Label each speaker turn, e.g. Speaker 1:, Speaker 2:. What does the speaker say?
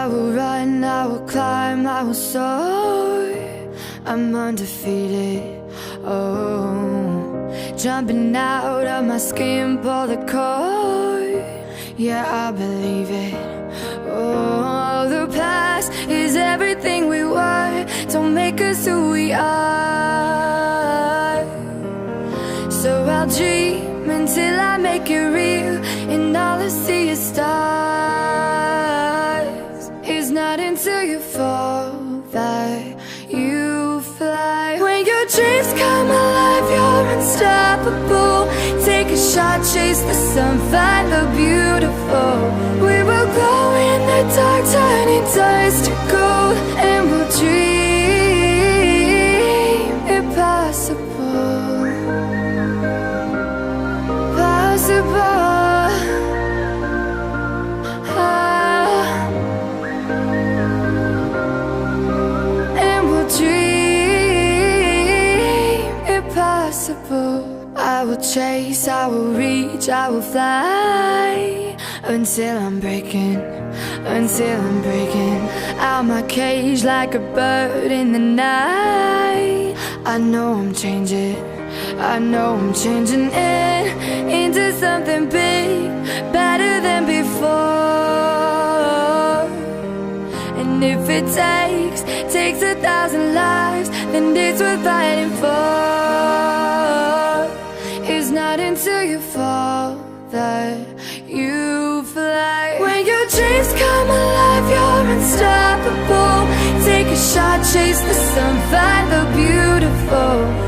Speaker 1: I will run, I will climb, I will soar. I'm undefeated, oh. Jumping out of my skin, pull the cord. Yeah, I believe it. Oh, the past is everything we were. Don't make us who we are. So I'll dream until I make it real, and all I see is stars. It's not until you fall that you fly. When your dreams come alive, you're unstoppable. Take a shot, chase the sun, find the beautiful. We will glow in the dark, turning dust to gold, and we'll dream impossible. Possible. And we'll dream impossible. I will chase, I will reach, I will fly until I'm breaking out my cage like a bird in the night. I know I'm changing, I know I'm changing it into something big, better than before. And if it takes 1,000 lives, then it's worth fighting for. It's not until you fall that you fly. When your dreams come alive, you're unstoppable. Take a shot, chase the sun, find the beautiful.